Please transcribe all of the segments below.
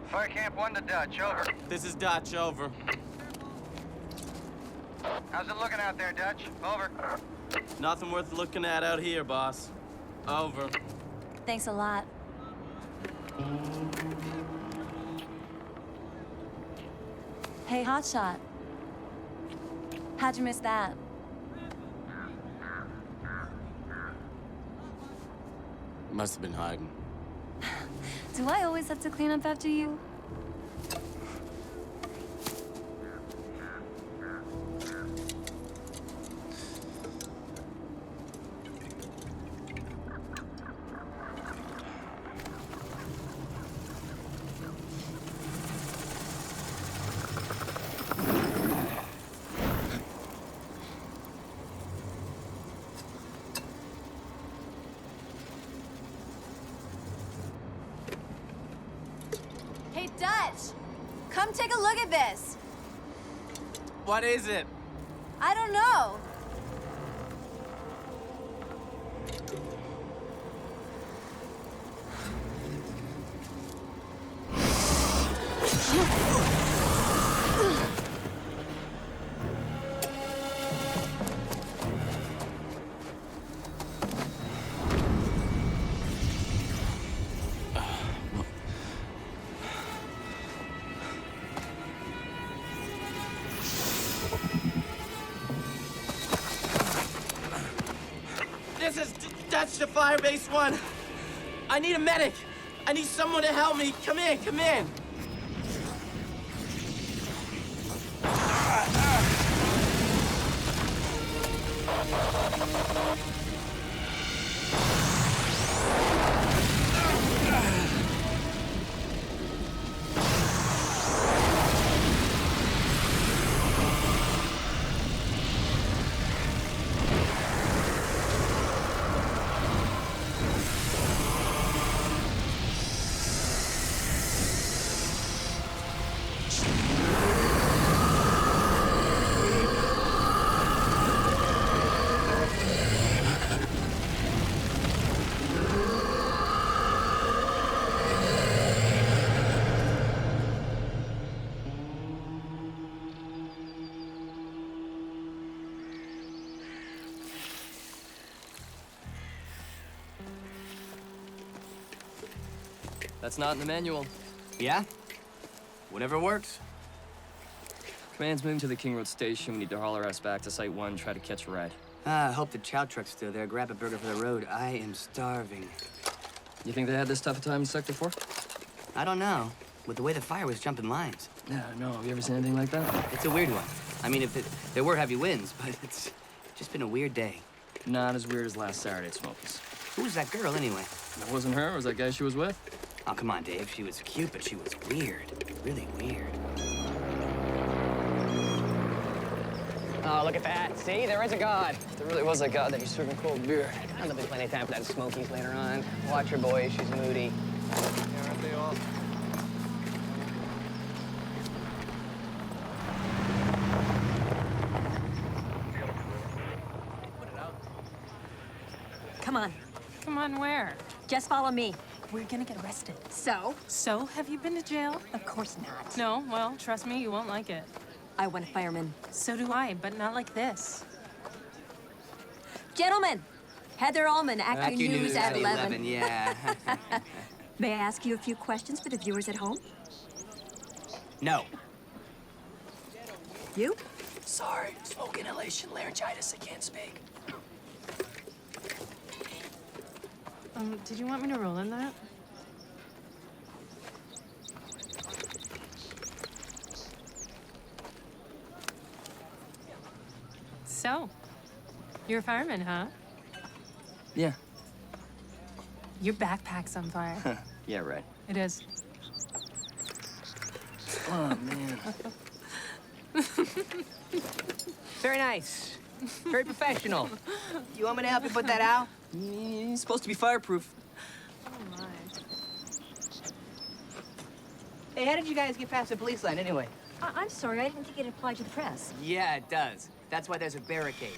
Fire Camp 1 to Dutch, over. This is Dutch, over. How's it looking out there, Dutch? Over. Nothing worth looking at out here, boss. Over. Thanks a lot. Hey, Hotshot. How'd you miss that? Must have been hiding. Do I always have to clean up after you? Hey, Dutch! Come take a look at this! What is it? I don't know. This is Dutch to Firebase 1. I need a medic. I need someone to help me. Come in, come in. That's not in the manual. Yeah? Whatever works. Command's moving to the King Road station. We need to haul our ass back to Site 1, try to catch a ride. I hope the chow truck's still there. Grab a burger for the road. I am starving. You think they had this tough a time in Sector 4? I don't know. With the way the fire was jumping lines. Yeah, no. Have you ever seen anything like that? It's a weird one. I mean, there were heavy winds, but it's just been a weird day. Not as weird as last Saturday at Smokies. Who was that girl, anyway? That wasn't her. It was that guy she was with. Oh, come on, Dave. She was cute, but she was weird. Really weird. Oh, look at that. See, there is a God. If there really was a god, they'd be serving cold beer. There'll be plenty of time for that Smokies later on. Watch her, boy. She's moody. Yeah, aren't they all? Come on. Come on, where? Just follow me. We're gonna get arrested. So? So, have you been to jail? Of course not. No? Well, trust me, you won't like it. I want a fireman. So do I, but not like this. Gentlemen, Heather Allman, AccuNews at 11. Yeah. May I ask you a few questions for the viewers at home? No. You? Sorry. Smoke inhalation, laryngitis. I can't speak. Did you want me to roll in that? So, you're a fireman, huh? Yeah. Your backpack's on fire. Yeah, right. It is. Oh, man. Very nice. Very professional. You want me to help you put that out? It's supposed to be fireproof. Oh, my. Hey, how did you guys get past the police line anyway? I'm sorry, I didn't think it applied to the press. Yeah, it does. That's why there's a barricade.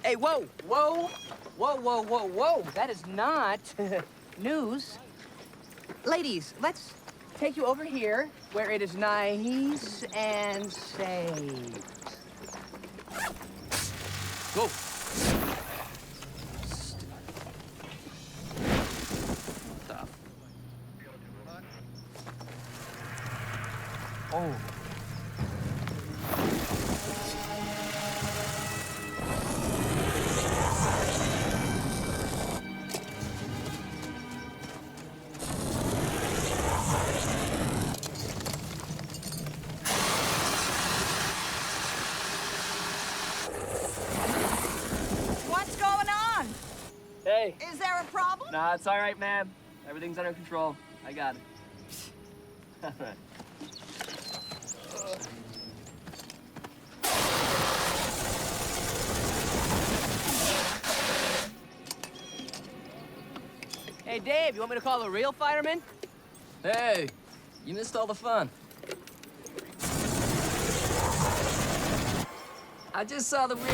Hey, whoa, whoa, whoa, whoa, whoa, whoa. That is not news. Ladies, let's take you over here, where it is nice and safe. Go. Stop. Oh. What's going on? Hey. Is there a problem? Nah, it's all right, ma'am. Everything's under control. I got it. All right. Hey, Dave, you want me to call a real fireman? Hey, you missed all the fun. I just saw the ring.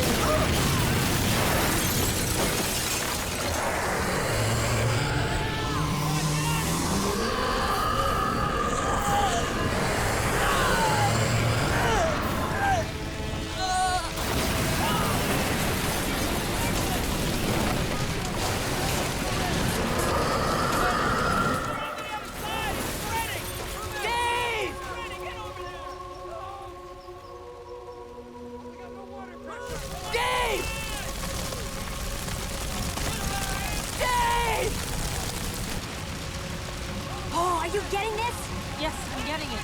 Oh, are you getting this? Yes, I'm getting it.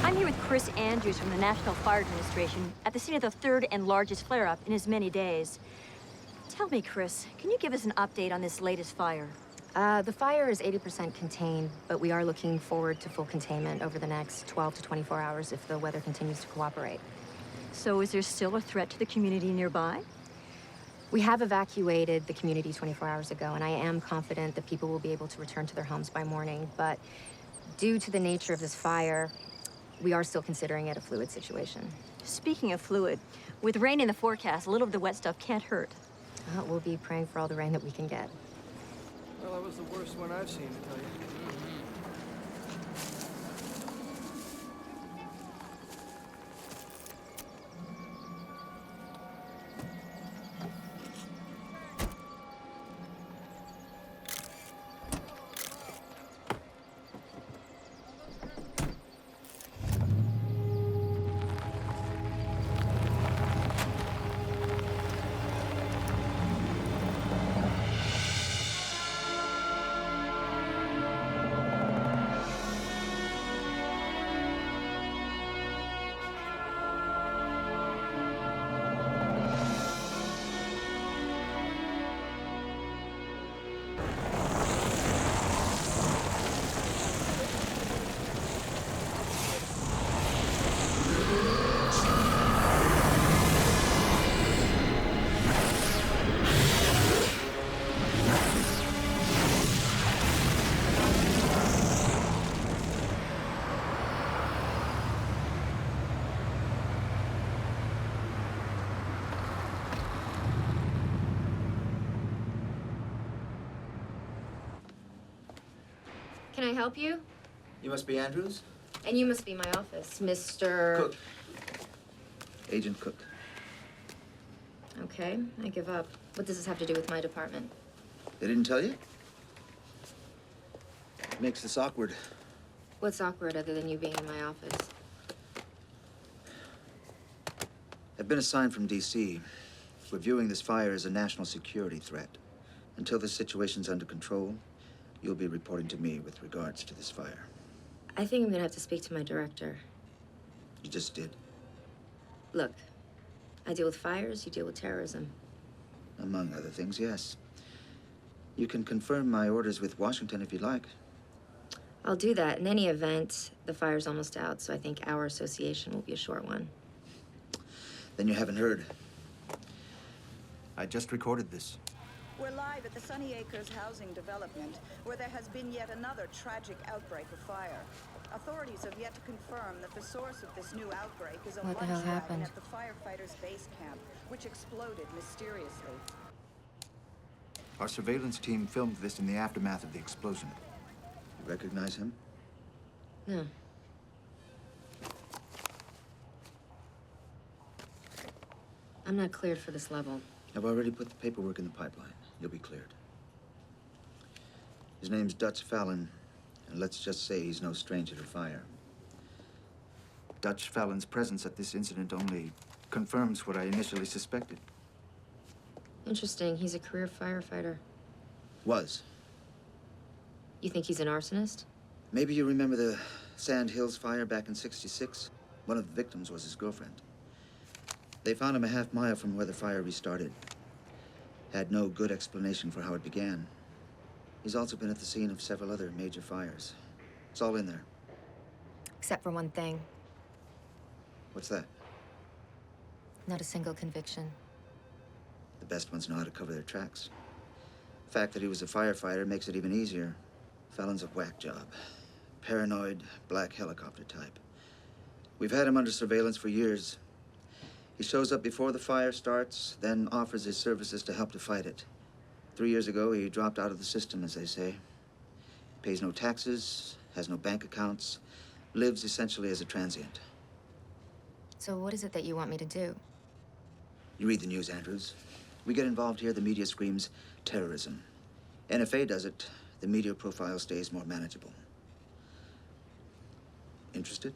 I'm here with Chris Andrews from the National Fire Administration at the scene of the third and largest flare-up in as many days. Tell me, Chris, can you give us an update on this latest fire? The fire is 80% contained, but we are looking forward to full containment over the next 12 to 24 hours if the weather continues to cooperate. So is there still a threat to the community nearby? We have evacuated the community 24 hours ago, and I am confident that people will be able to return to their homes by morning, but due to the nature of this fire, we are still considering it a fluid situation. Speaking of fluid, with rain in the forecast, a little of the wet stuff can't hurt. We'll be praying for all the rain that we can get. Well, that was the worst one I've seen, I tell you. Can I help you? You must be Andrews? And you must be my office, Mr. Cook. Agent Cook. Okay, I give up. What does this have to do with my department? They didn't tell you? It makes this awkward. What's awkward other than you being in my office? I've been assigned from D.C. We're viewing this fire as a national security threat. Until this situation's under control, you'll be reporting to me with regards to this fire. I think I'm gonna have to speak to my director. You just did. Look, I deal with fires, you deal with terrorism. Among other things, yes. You can confirm my orders with Washington if you like. I'll do that. In any event, the fire's almost out, so I think our association will be a short one. Then you haven't heard. I just recorded this. We're live at the Sunny Acres housing development, where there has been yet another tragic outbreak of fire. Authorities have yet to confirm that the source of this new outbreak is a What the lunch hell wagon happened? at the firefighters' base camp, which exploded mysteriously. Our surveillance team filmed this in the aftermath of the explosion. You recognize him? No. I'm not cleared for this level. I've already put the paperwork in the pipeline. You'll be cleared. His name's Dutch Fallon, and let's just say he's no stranger to fire. Dutch Fallon's presence at this incident only confirms what I initially suspected. Interesting. He's a career firefighter. Was. You think he's an arsonist? Maybe you remember the Sand Hills fire back in '66? One of the victims was his girlfriend. They found him a half-mile from where the fire restarted. Had no good explanation for how it began. He's also been at the scene of several other major fires. It's all in there. Except for one thing. What's that? Not a single conviction. The best ones know how to cover their tracks. The fact that he was a firefighter makes it even easier. Fallon's a whack job. Paranoid, black helicopter type. We've had him under surveillance for years. He shows up before the fire starts, then offers his services to help to fight it. 3 years ago, he dropped out of the system, as they say. Pays no taxes, has no bank accounts, lives essentially as a transient. So what is it that you want me to do? You read the news, Andrews. We get involved here, the media screams terrorism. NFA does it, the media profile stays more manageable. Interested?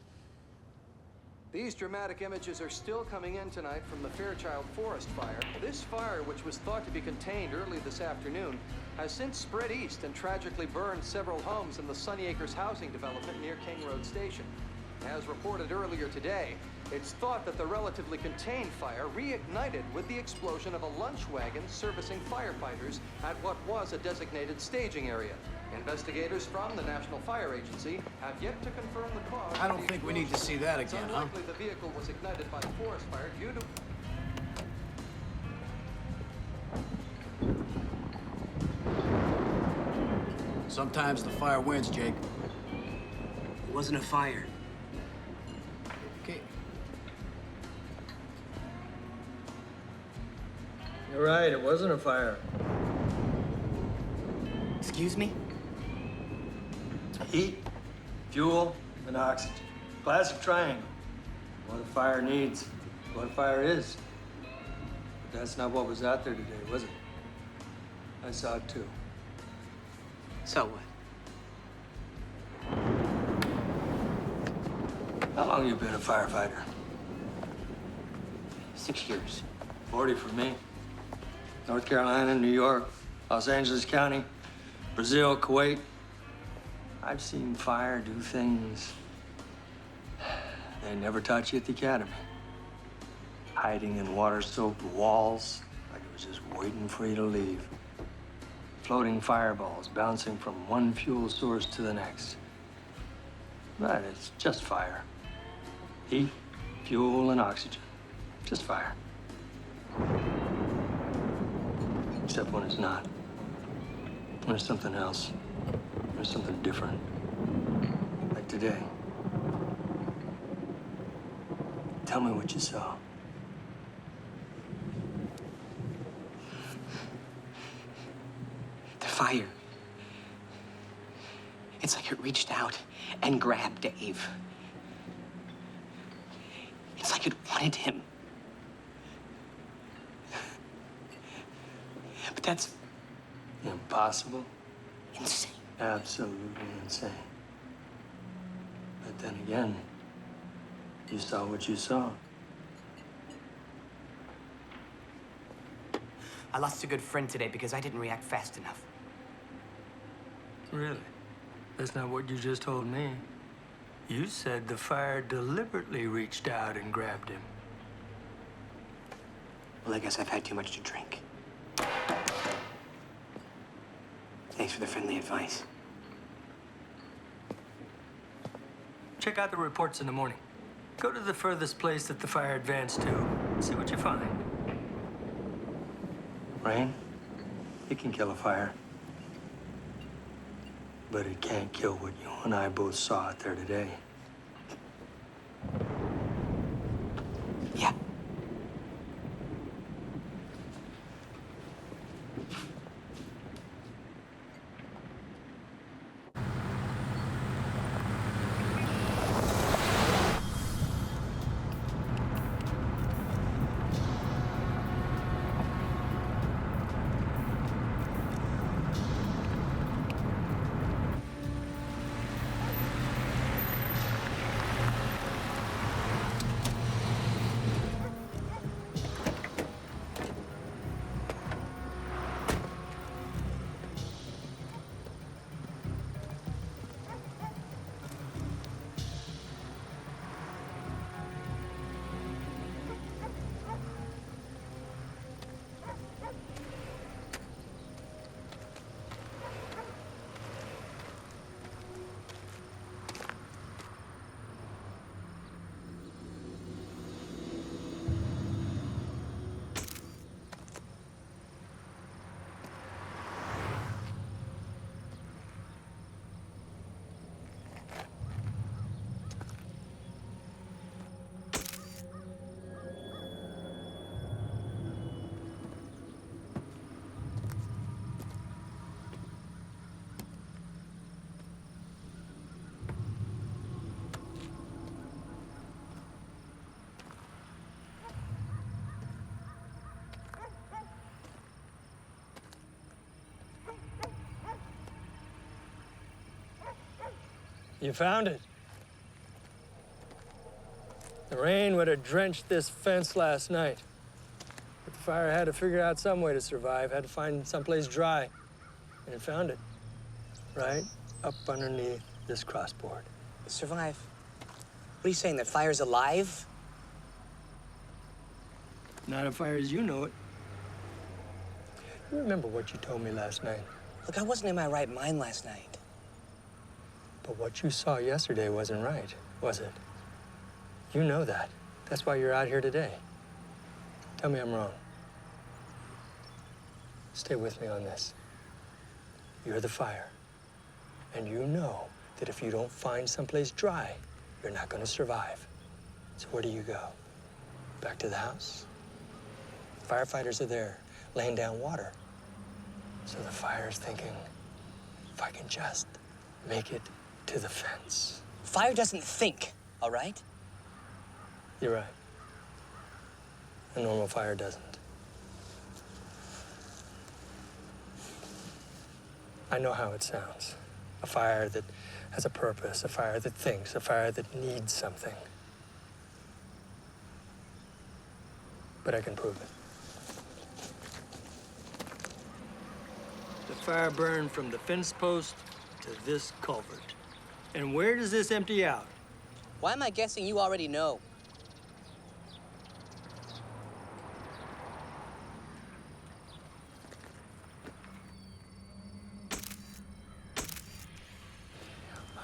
These dramatic images are still coming in tonight from the Fairchild Forest fire. This fire, which was thought to be contained early this afternoon, has since spread east and tragically burned several homes in the Sunny Acres housing development near King Road Station. As reported earlier today, it's thought that the relatively contained fire reignited with the explosion of a lunch wagon servicing firefighters at what was a designated staging area. Investigators from the National Fire Agency have yet to confirm the cause. I don't think we need to see that again, It's huh? unlikely the vehicle was ignited by the forest fire due to... Sometimes the fire wins, Jake. It wasn't a fire. Okay. You're right, it wasn't a fire. Excuse me? Heat, fuel, and oxygen. Classic triangle. What a fire needs, what a fire is. But that's not what was out there today, was it? I saw it too. So what? How long you been a firefighter? 6 years. 40 for me. North Carolina, New York, Los Angeles County, Brazil, Kuwait. I've seen fire do things they never taught you at the academy. Hiding in water-soaked walls like it was just waiting for you to leave. Floating fireballs bouncing from one fuel source to the next. But it's just fire. Heat, fuel, and oxygen. Just fire. Except when it's not. When it's something else. When it's something different. Like today. Tell me what you saw. The fire. It's like it reached out and grabbed Dave. It's like it wanted him. But that's Impossible. insane. Absolutely insane. But then again, you saw what you saw. I lost a good friend today because I didn't react fast enough. Really? That's not what you just told me. You said the fire deliberately reached out and grabbed him. Well, I guess I've had too much to drink. Thanks for the friendly advice. Check out the reports in the morning. Go to the furthest place that the fire advanced to. See what you find. Rain, it can kill a fire. But it can't kill what you and I both saw out there today. Yeah. You found it. The rain would have drenched this fence last night. But the fire had to figure out some way to survive, had to find someplace dry. And it found it. Right up underneath this crossboard. Survive? What are you saying, that fire's alive? Not a fire as you know it. You remember what you told me last night? Look, I wasn't in my right mind last night. But what you saw yesterday wasn't right, was it? You know that. That's why you're out here today. Tell me I'm wrong. Stay with me on this. You're the fire. And you know that if you don't find someplace dry, you're not going to survive. So where do you go? Back to the house? Firefighters are there, laying down water. So the fire's thinking, if I can just make it to the fence. Fire doesn't think, all right? You're right. A normal fire doesn't. I know how it sounds. A fire that has a purpose, a fire that thinks, a fire that needs something. But I can prove it. The fire burned from the fence post to this culvert. And where does this empty out? Why am I guessing you already know?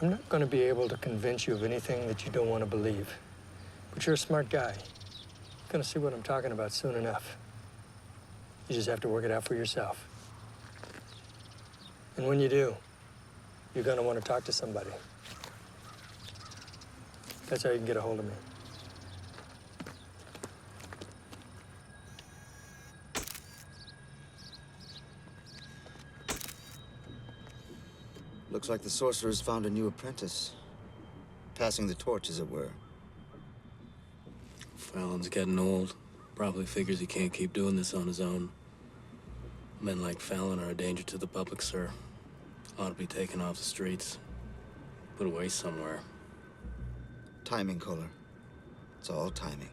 I'm not going to be able to convince you of anything that you don't want to believe. But you're a smart guy. You're going to see what I'm talking about soon enough. You just have to work it out for yourself. And when you do, you're going to want to talk to somebody. That's how you can get a hold of me. Looks like the sorcerer's found a new apprentice. Passing the torch, as it were. Fallon's getting old. Probably figures he can't keep doing this on his own. Men like Fallon are a danger to the public, sir. Ought to be taken off the streets. Put away somewhere. Timing, Kohler. It's all timing.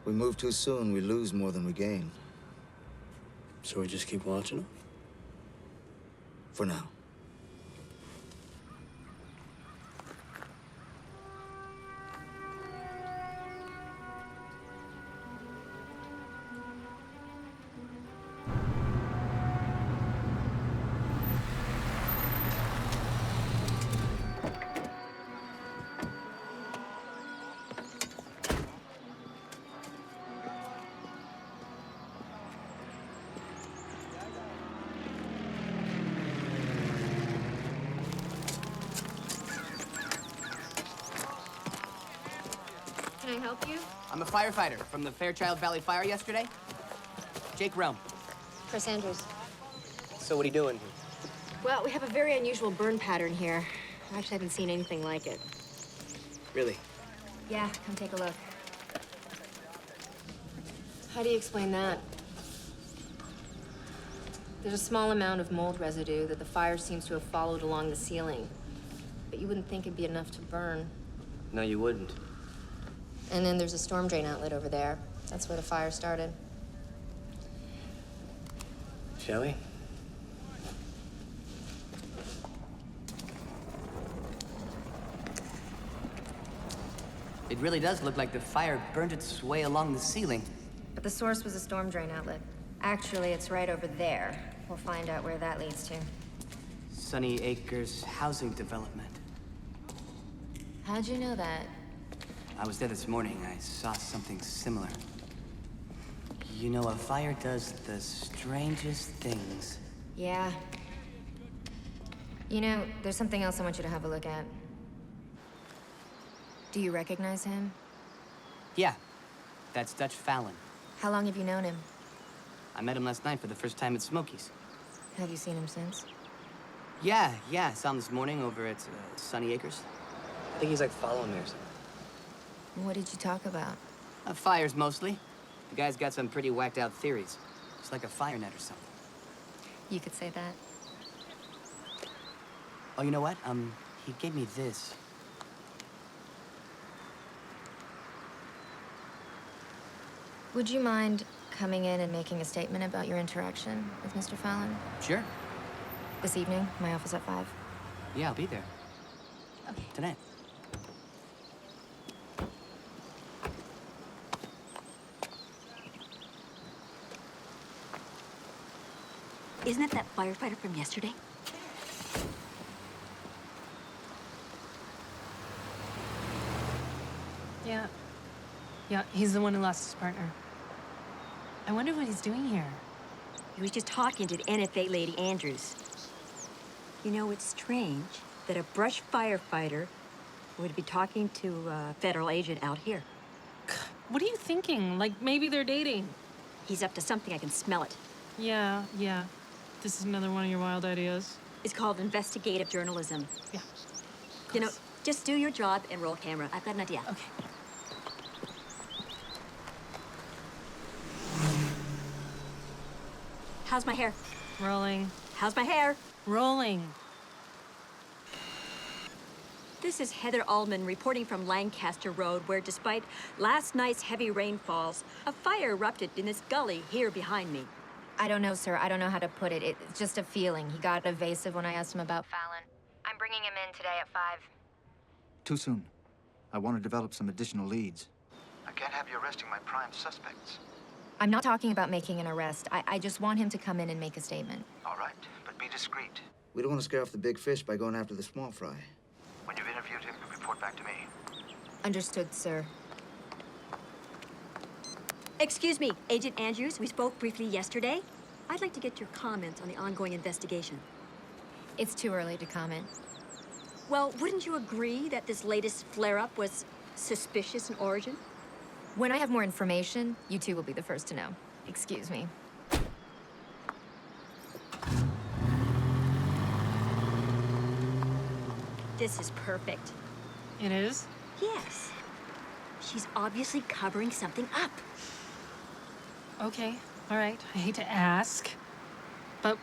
We move too soon, we lose more than we gain. So we just keep watching him? For now. help you? I'm a firefighter from the Fairchild Valley fire yesterday. Jake Rome. Chris Andrews. So what are you doing? Well, we have a very unusual burn pattern here. I actually haven't seen anything like it. Really? Yeah, come take a look. How do you explain that? There's a small amount of mold residue that the fire seems to have followed along the ceiling. But you wouldn't think it'd be enough to burn. No, you wouldn't. And then there's a storm drain outlet over there. That's where the fire started. Shall we? It really does look like the fire burned its way along the ceiling. But the source was a storm drain outlet. Actually, it's right over there. We'll find out where that leads to. Sunny Acres housing development. How'd you know that? I was there this morning. I saw something similar. You know, a fire does the strangest things. Yeah. You know, there's something else I want you to have a look at. Do you recognize him? Yeah, that's Dutch Fallon. How long have you known him? I met him last night for the first time at Smokey's. Have you seen him since? Yeah, I saw him this morning over at Sunny Acres. I think he's like following me or something. What did you talk about? Fires mostly. The guy's got some pretty whacked out theories. It's like a fire net or something. You could say that. Oh, you know what? He gave me this. Would you mind coming in and making a statement about your interaction with Mr. Fallon? Sure. This evening, my office at 5. Yeah, I'll be there. Okay. Tonight. Isn't it that firefighter from yesterday? Yeah. Yeah, he's the one who lost his partner. I wonder what he's doing here. He was just talking to the NFA lady Andrews. You know, it's strange that a brush firefighter would be talking to a federal agent out here. What are you thinking? Like, maybe they're dating. He's up to something, I can smell it. Yeah. This is another one of your wild ideas. It's called investigative journalism. Yeah. You know, just do your job and roll camera. I've got an idea. Okay. How's my hair? Rolling. How's my hair? Rolling. This is Heather Allman reporting from Lancaster Road, where despite last night's heavy rainfalls, a fire erupted in this gully here behind me. I don't know, sir. I don't know how to put it. It's just a feeling. He got evasive when I asked him about Fallon. I'm bringing him in today at 5. Too soon. I want to develop some additional leads. I can't have you arresting my prime suspects. I'm not talking about making an arrest. I just want him to come in and make a statement. All right, but be discreet. We don't want to scare off the big fish by going after the small fry. When you've interviewed him, report back to me. Understood, sir. Excuse me, Agent Andrews. We spoke briefly yesterday. I'd like to get your comments on the ongoing investigation. It's too early to comment. Well, wouldn't you agree that this latest flare-up was suspicious in origin? When I have more information, you two will be the first to know. Excuse me. This is perfect. It is? Yes. She's obviously covering something up. Okay, all right. I hate to ask, but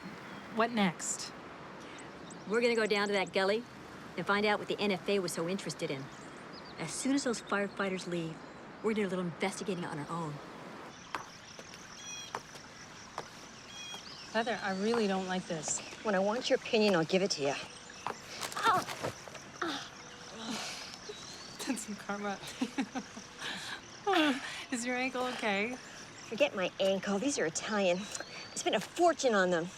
what next? We're gonna go down to that gully and find out what the NFA was so interested in. As soon as those firefighters leave, we're gonna do a little investigating on our own. Heather, I really don't like this. When I want your opinion, I'll give it to you. Oh. That's some karma. Is your ankle okay? Forget my ankle. These are Italian. I spent a fortune on them.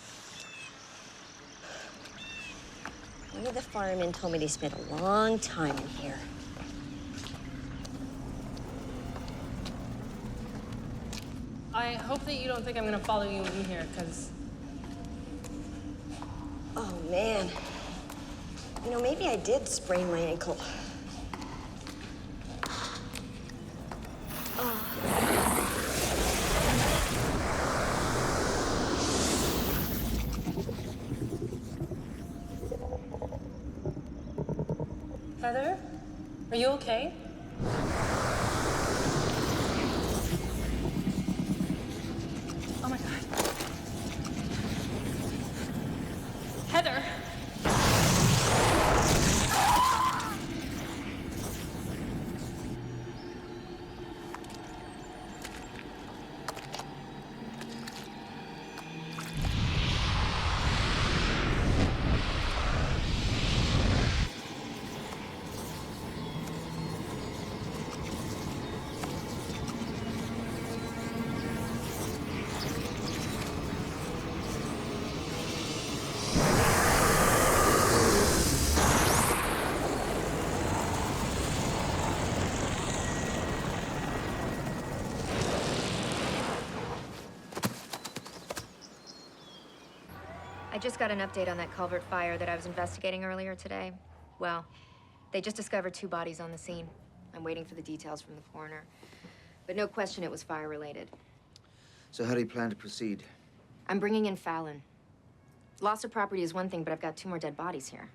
One of the firemen told me they spent a long time in here. I hope that you don't think I'm gonna follow you in here, because... Oh, man. You know, maybe I did sprain my ankle. Heather, are you okay? Oh my God. Heather! I just got an update on that culvert fire that I was investigating earlier today. Well, they just discovered 2 bodies on the scene. I'm waiting for the details from the coroner. But no question it was fire-related. So how do you plan to proceed? I'm bringing in Fallon. Loss of property is one thing, but I've got 2 more dead bodies here.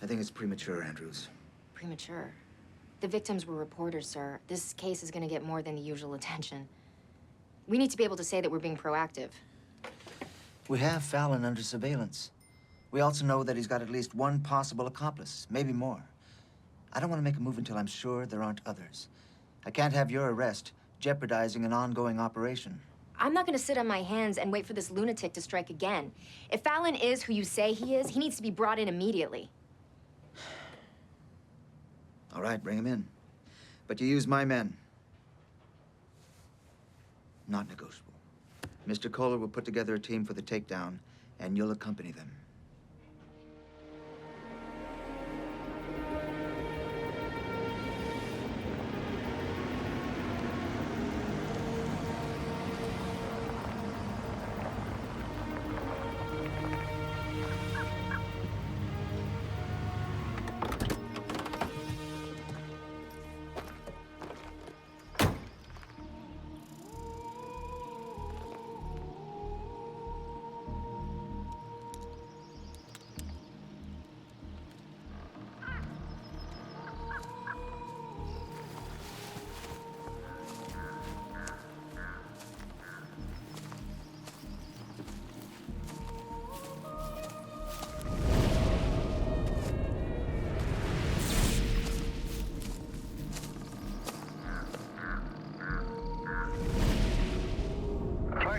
I think it's premature, Andrews. Premature? The victims were reporters, sir. This case is gonna get more than the usual attention. We need to be able to say that we're being proactive. We have Fallon under surveillance. We also know that he's got at least 1 possible accomplice, maybe more. I don't want to make a move until I'm sure there aren't others. I can't have your arrest jeopardizing an ongoing operation. I'm not gonna sit on my hands and wait for this lunatic to strike again. If Fallon is who you say he is, he needs to be brought in immediately. All right, bring him in. But you use my men. Not negotiable. Mr. Kohler will put together a team for the takedown, and you'll accompany them.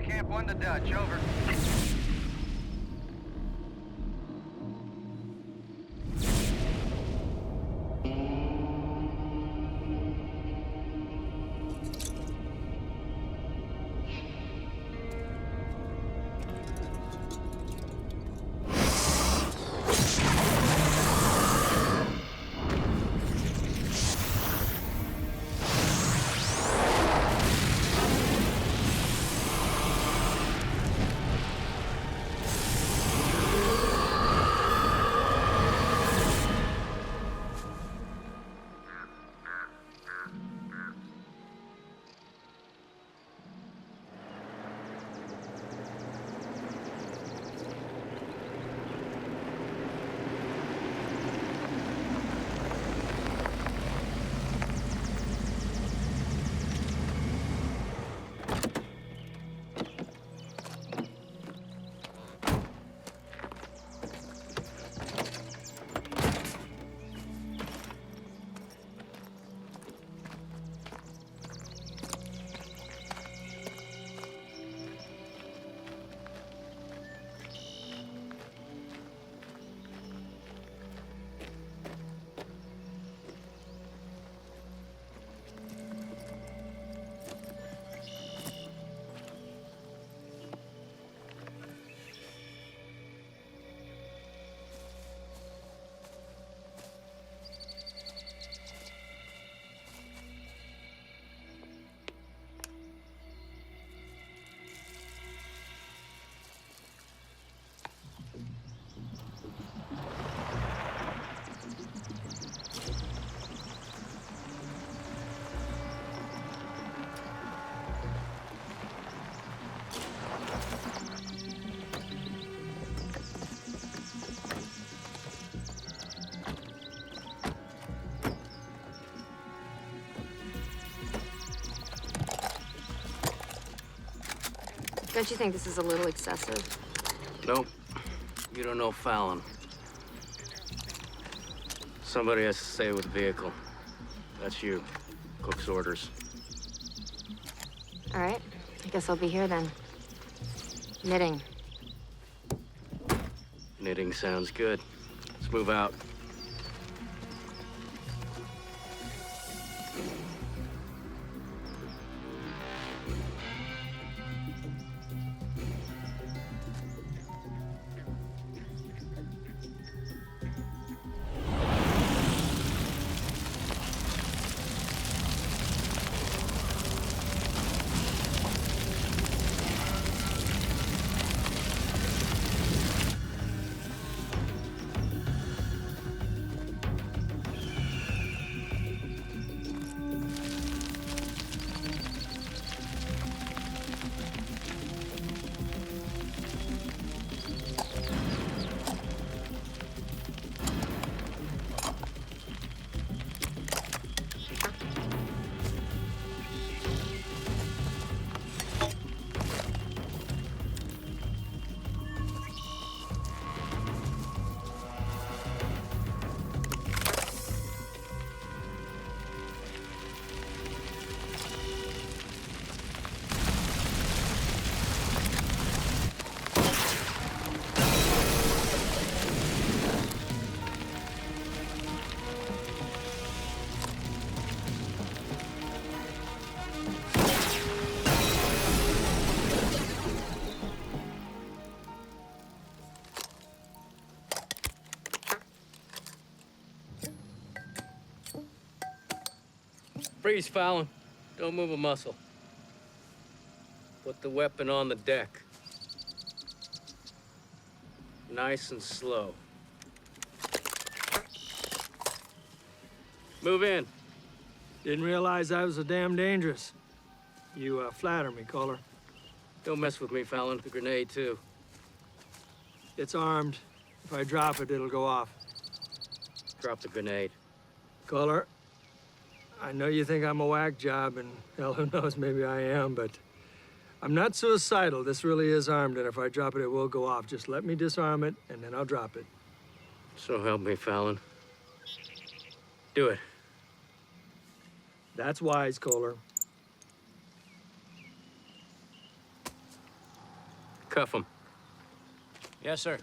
Camp 1 to Dutch, over. Don't you think this is a little excessive? Nope. You don't know Fallon. Somebody has to stay with the vehicle. That's you. Cook's orders. All right. I guess I'll be here then. Knitting. Knitting sounds good. Let's move out. Freeze, Fallon. Don't move a muscle. Put the weapon on the deck. Nice and slow. Move in. Didn't realize I was so damn dangerous. You flatter me, Kohler. Don't mess with me, Fallon. The grenade, too. It's armed. If I drop it, it'll go off. Drop the grenade. Kohler, I know you think I'm a whack job, and hell, who knows, maybe I am, but I'm not suicidal. This really is armed, and if I drop it, it will go off. Just let me disarm it, and then I'll drop it. So help me, Fallon. Do it. That's wise, Kohler. Cuff him. Yes, sir.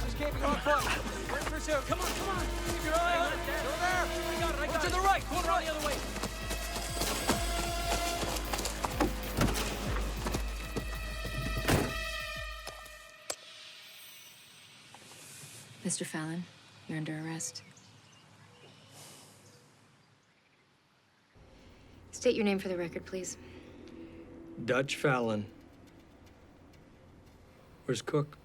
Escaping on foot. We're in pursuit. Come on. Keep your eye on it. Over there. I got it. To the right. Going around the other way. Mr. Fallon, you're under arrest. State your name for the record, please. Dutch Fallon. Where's Cook?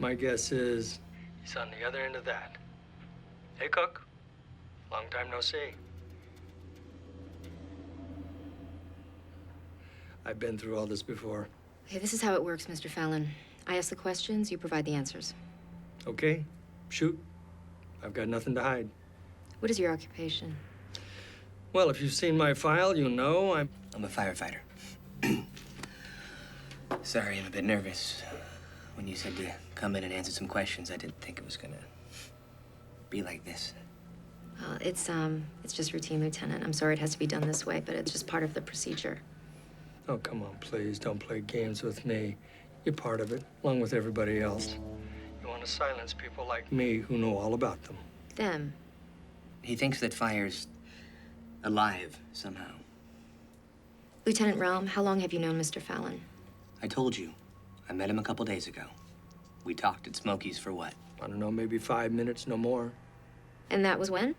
My guess is he's on the other end of that. Hey, Cook. Long time no see. I've been through all this before. Okay, this is how it works, Mr. Fallon. I ask the questions, you provide the answers. Okay, shoot. I've got nothing to hide. What is your occupation? Well, if you've seen my file, you'll know I'm a firefighter. Sorry, I'm a bit nervous. When you said to come in and answer some questions, I didn't think it was gonna be like this. Well, it's just routine, Lieutenant. I'm sorry it has to be done this way, but it's just part of the procedure. Oh, come on, please. Don't play games with me. You're part of it, along with everybody else. You want to silence people like me who know all about them. Them? He thinks that fire's alive somehow. Lieutenant Realm, how long have you known Mr. Fallon? I told you. I met him a couple days ago. We talked at Smokey's for what? I don't know, maybe 5 minutes, no more. And that was when?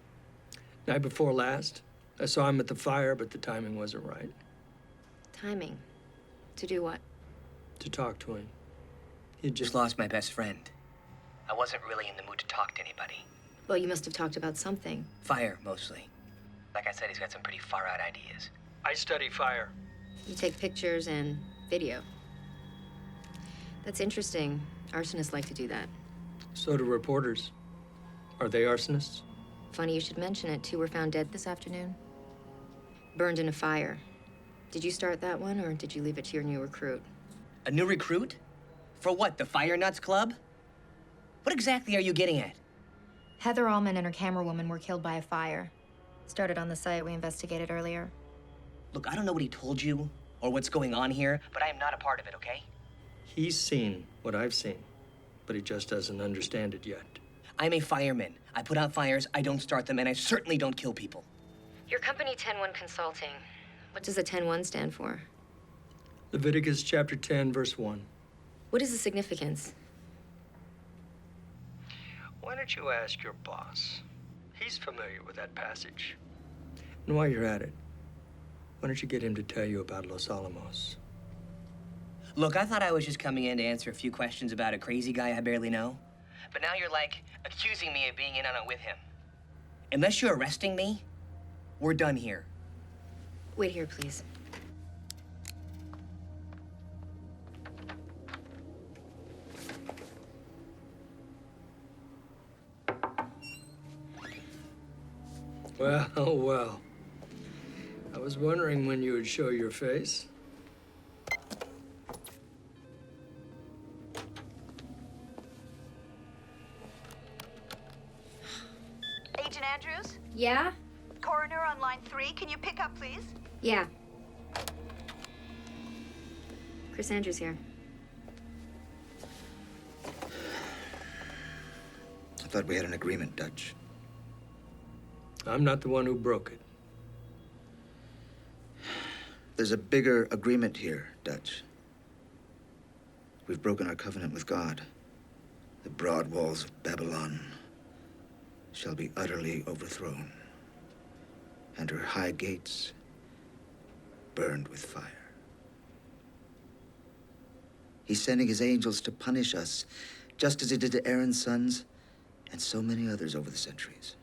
Night before last. I saw him at the fire, but the timing wasn't right. Timing? To do what? To talk to him. He Just lost my best friend. I wasn't really in the mood to talk to anybody. Well, you must have talked about something. Fire, mostly. Like I said, he's got some pretty far-out ideas. I study fire. You take pictures and video. That's interesting. Arsonists like to do that. So do reporters. Are they arsonists? Funny you should mention it. 2 were found dead this afternoon. Burned in a fire. Did you start that one, or did you leave it to your new recruit? A new recruit? For what, the Fire Nuts Club? What exactly are you getting at? Heather Allman and her camerawoman were killed by a fire. Started on the site we investigated earlier. Look, I don't know what he told you or what's going on here, but I am not a part of it, okay? He's seen what I've seen, but he just doesn't understand it yet. I'm a fireman. I put out fires, I don't start them, and I certainly don't kill people. Your company 10-1 Consulting. What does the 10-1 stand for? Leviticus chapter 10, verse 1. What is the significance? Why don't you ask your boss? He's familiar with that passage. And while you're at it, why don't you get him to tell you about Los Alamos? Look, I thought I was just coming in to answer a few questions about a crazy guy I barely know. But now you're, like, accusing me of being in on it with him. Unless you're arresting me, we're done here. Wait here, please. Well, well. I was wondering when you would show your face. Agent Andrews? Yeah? Coroner on line 3, can you pick up, please? Yeah. Chris Andrews here. I thought we had an agreement, Dutch. I'm not the one who broke it. There's a bigger agreement here, Dutch. We've broken our covenant with God. The broad walls of Babylon shall be utterly overthrown, and her high gates burned with fire. He's sending his angels to punish us, just as he did to Aaron's sons and so many others over the centuries.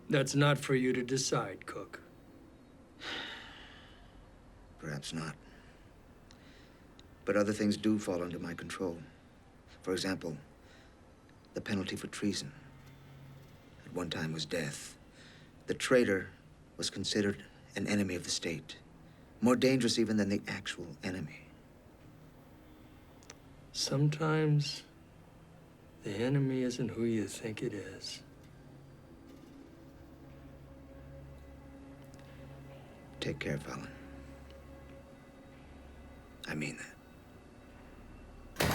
That's not for you to decide, Cook. Perhaps not. But other things do fall under my control. For example, the penalty for treason. At one time was death. The traitor was considered an enemy of the state, more dangerous even than the actual enemy. Sometimes the enemy isn't who you think it is. Take care, Fallon. I mean that.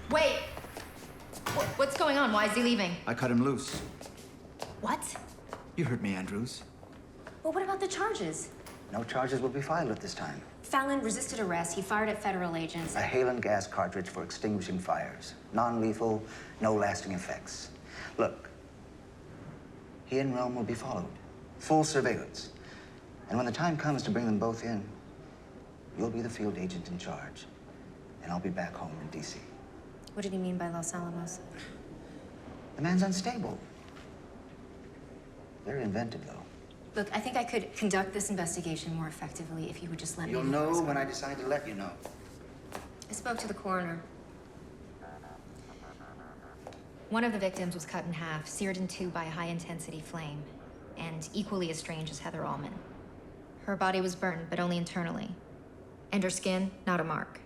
Wait! What's going on? Why is he leaving? I cut him loose. What? You heard me, Andrews. Well, what about the charges? No charges will be filed at this time. Fallon resisted arrest. He fired at federal agents. A hail and gas cartridge for extinguishing fires. Non-lethal, no lasting effects. Look, he and Realm will be followed. Full surveillance. And when the time comes to bring them both in, you'll be the field agent in charge. And I'll be back home in D.C. What did he mean by Los Alamos? The man's unstable. Very inventive, though. Look, I think I could conduct this investigation more effectively if you would just let You'll me know. know when I decide to let you know. I spoke to the coroner. One of the victims was cut in half, seared in two by a high-intensity flame, and equally as strange as Heather Allman. Her body was burned, but only internally. And her skin, not a mark.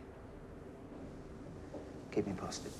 Keep me posted.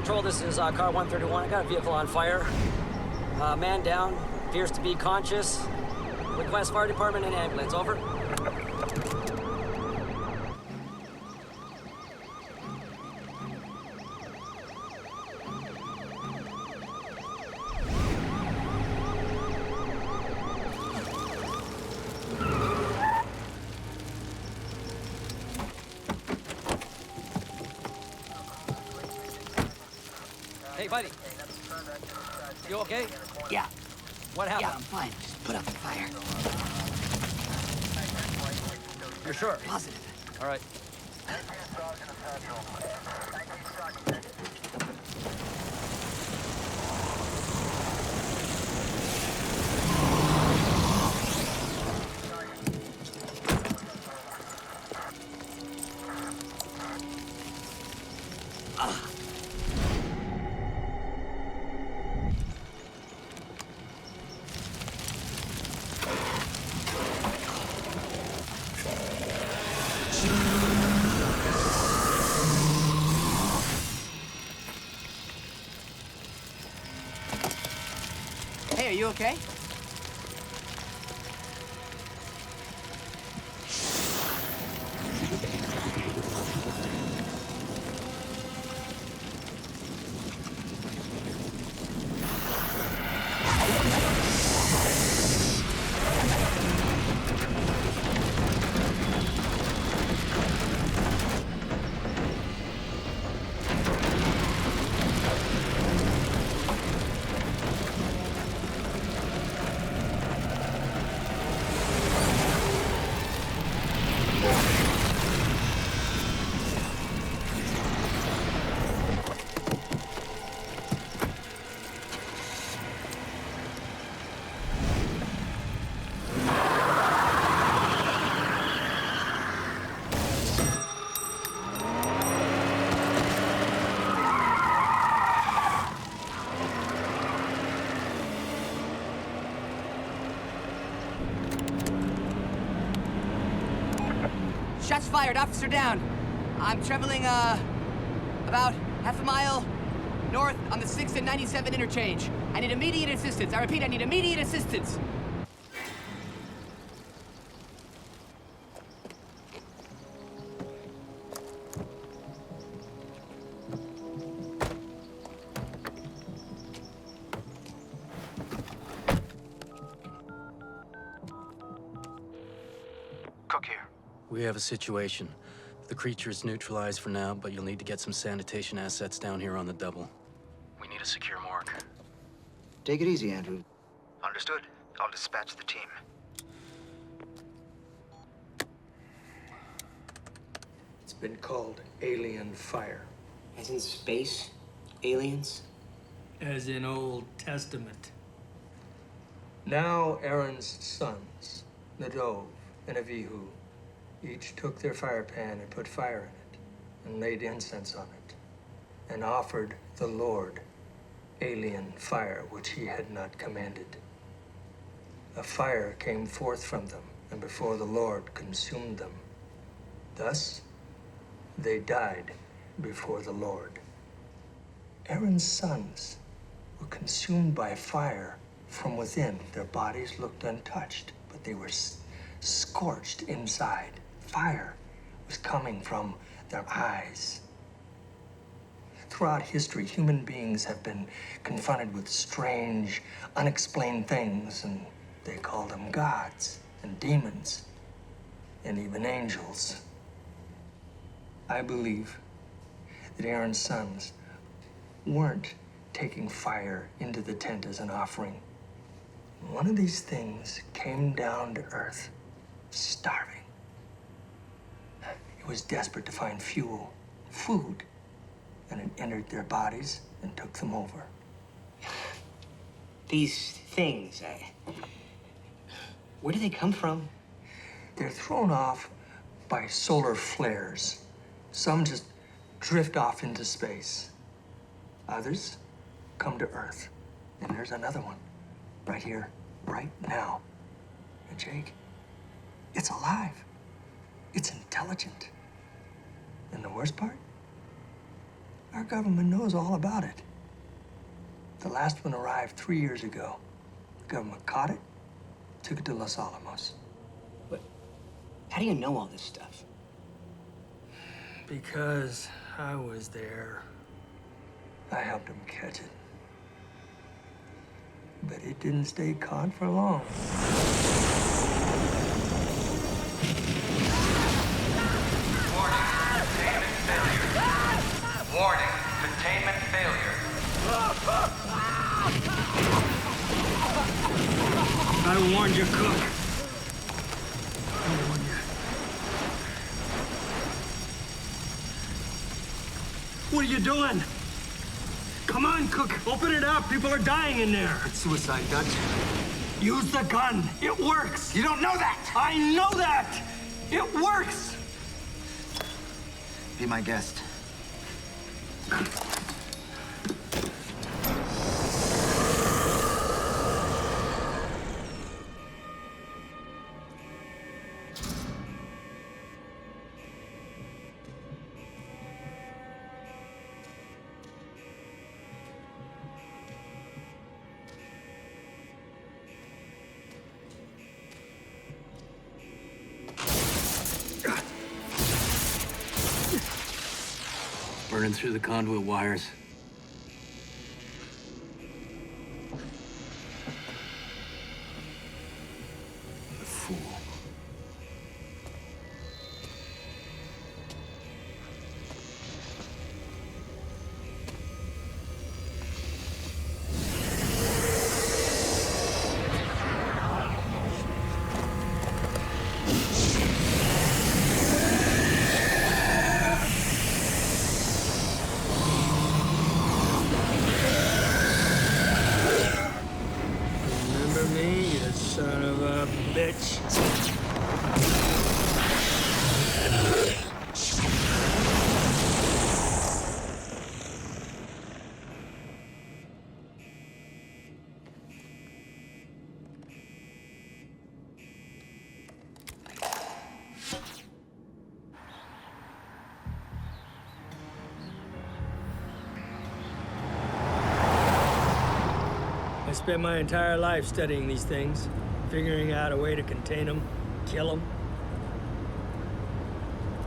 Control, this is car 131. I got a vehicle on fire. Man down, appears to be conscious. Request fire department and ambulance, over. Hey, buddy. You okay? Yeah. What happened? Yeah, I'm fine. Just put out the fire. You're sure? Positive. All right. Hey, are you okay? Shots fired, officer down. I'm traveling, about half a mile north on the 6th and 97 interchange. I need immediate assistance. I repeat, I need immediate assistance. Cook here. We have a situation. The creature is neutralized for now, but you'll need to get some sanitation assets down here on the double. We need a secure morgue. Take it easy, Andrew. Understood. I'll dispatch the team. It's been called alien fire. As in space? Aliens? As in Old Testament. Now Aaron's sons, Nadov and Avihu, each took their fire pan and put fire in it, and laid incense on it, and offered the Lord alien fire which he had not commanded. A fire came forth from them, and before the Lord consumed them. Thus they died before the Lord. Aaron's sons were consumed by fire from within. Their bodies looked untouched, but they were scorched inside. Fire was coming from their eyes. Throughout history, human beings have been confronted with strange, unexplained things, and they call them gods and demons and even angels. I believe that Aaron's sons weren't taking fire into the tent as an offering. One of these things came down to earth, starving. It was desperate to find fuel, food, and it entered their bodies and took them over. These things, where do they come from? They're thrown off by solar flares. Some just drift off into space. Others come to Earth. And there's another one right here, right now. And Jake, it's alive. It's intelligent. And the worst part? Our government knows all about it. The last one arrived 3 years ago. The government caught it, took it to Los Alamos. But how do you know all this stuff? Because I was there. I helped them catch it. But it didn't stay caught for long. Warning, containment failure. I warned you, Cook. I warned you. What are you doing? Come on, Cook. Open it up. People are dying in there. It's suicide, Dutch. Use the gun. It works. You don't know that! I know that. It works. Be my guest. Burning through the conduit wires. The fool. Remember me, you son of a bitch? I spent my entire life studying these things, figuring out a way to contain them, kill them.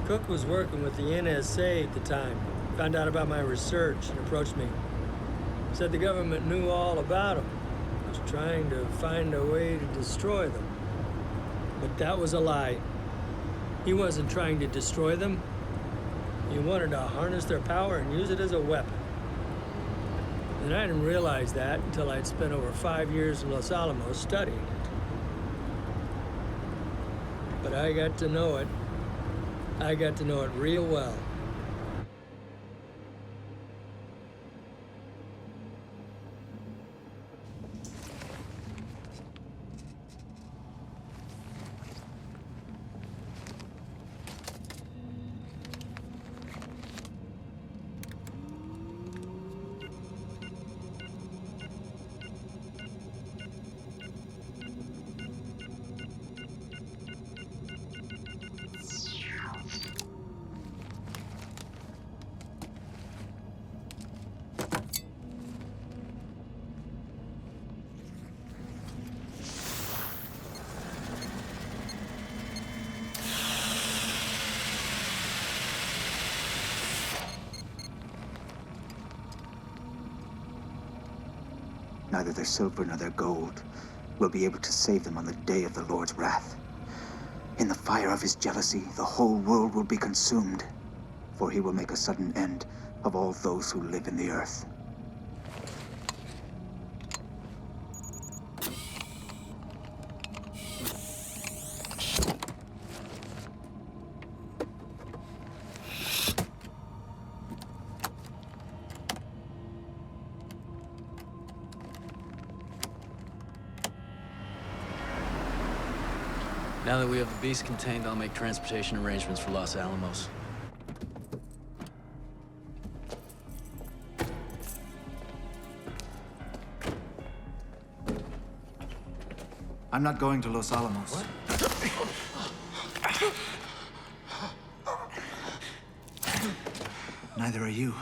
Cook was working with the NSA at the time, found out about my research and approached me. Said the government knew all about them, was trying to find a way to destroy them. But that was a lie. He wasn't trying to destroy them. He wanted to harness their power and use it as a weapon. And I didn't realize that until I'd spent over 5 years in Los Alamos studying it. But I got to know it. I got to know it real well. Neither their silver nor their gold will be able to save them on the day of the Lord's wrath. In the fire of his jealousy, the whole world will be consumed, for he will make a sudden end of all those who live in the earth. Now that we have the beast contained, I'll make transportation arrangements for Los Alamos. I'm not going to Los Alamos. Neither are you.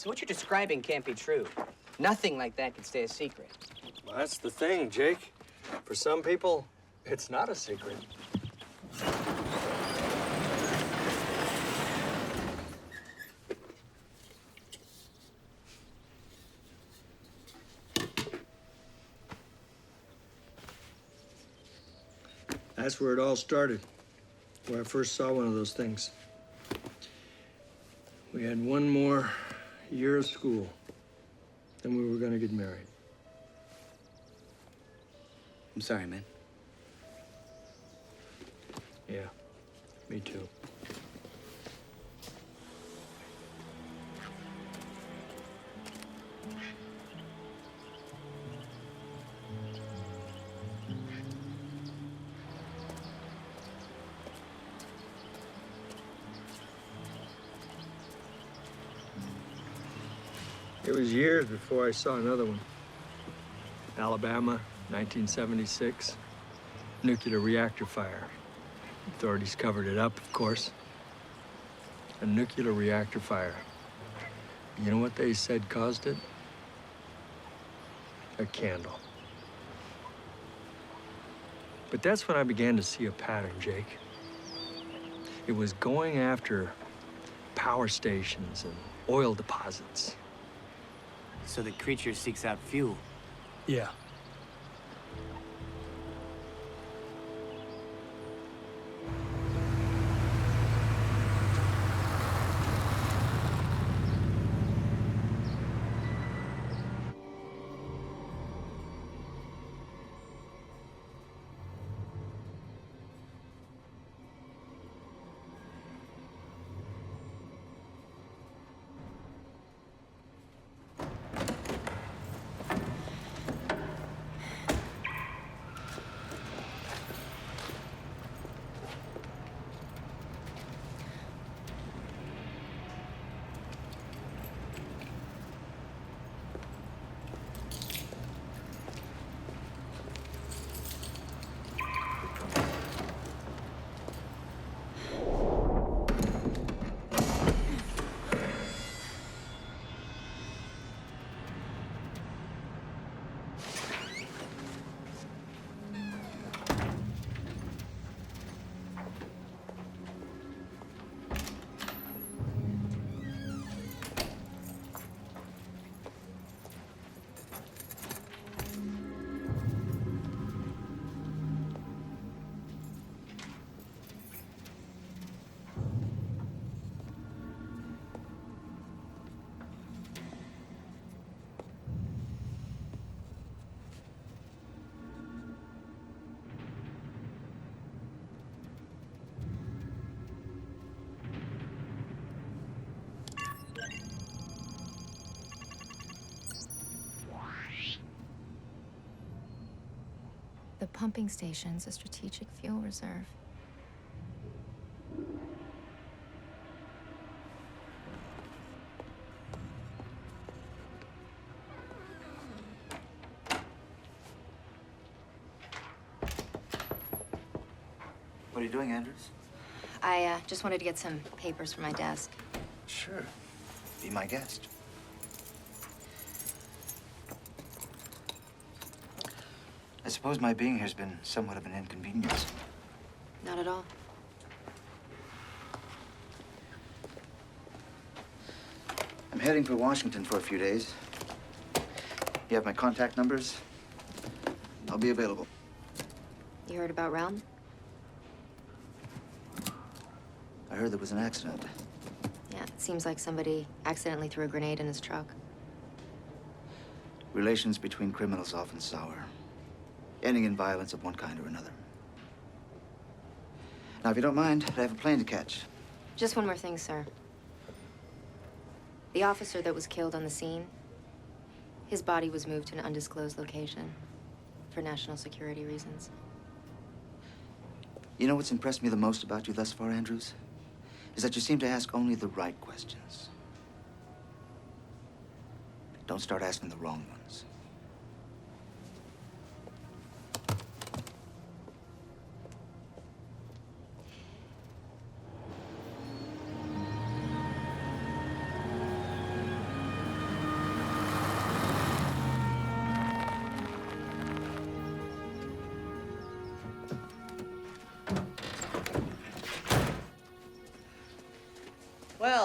So what you're describing can't be true. Nothing like that can stay a secret. Well, that's the thing, Jake. For some people, it's not a secret. That's where it all started, where I first saw one of those things. We had one more year of school, then we were gonna get married. I'm sorry, man. Yeah, me too. It was years before I saw another one. Alabama, 1976. Nuclear reactor fire. Authorities covered it up, of course. A nuclear reactor fire. You know what they said caused it? A candle. But that's when I began to see a pattern, Jake. It was going after power stations and oil deposits. So the creature seeks out fuel. Yeah. The pumping station's a strategic fuel reserve. What are you doing, Andrews? I just wanted to get some papers for my desk. Sure. Be my guest. I suppose my being here's been somewhat of an inconvenience. Not at all. I'm heading for Washington for a few days. You have my contact numbers? I'll be available. You heard about Realm? I heard there was an accident. Yeah, it seems like somebody accidentally threw a grenade in his truck. Relations between criminals often sour, ending in violence of one kind or another. Now, if you don't mind, I have a plane to catch. Just one more thing, sir. The officer that was killed on the scene, his body was moved to an undisclosed location for national security reasons. You know what's impressed me the most about you thus far, Andrews? Is that you seem to ask only the right questions. Don't start asking the wrong ones.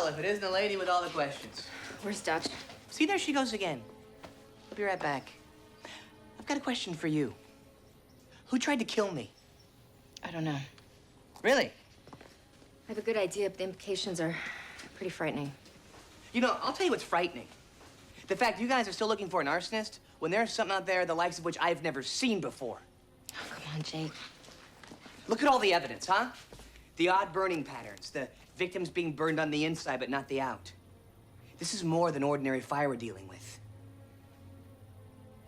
Well, if it isn't the lady with all the questions. Where's Dutch? See, there she goes again. I'll be right back. I've got a question for you. Who tried to kill me? I don't know. Really? I have a good idea, but the implications are pretty frightening. You know, I'll tell you what's frightening. The fact you guys are still looking for an arsonist when there's something out there the likes of which I've never seen before. Oh, come on, Jake. Look at all the evidence, huh? The odd burning patterns, the victims being burned on the inside but not the out. This is more than ordinary fire we're dealing with.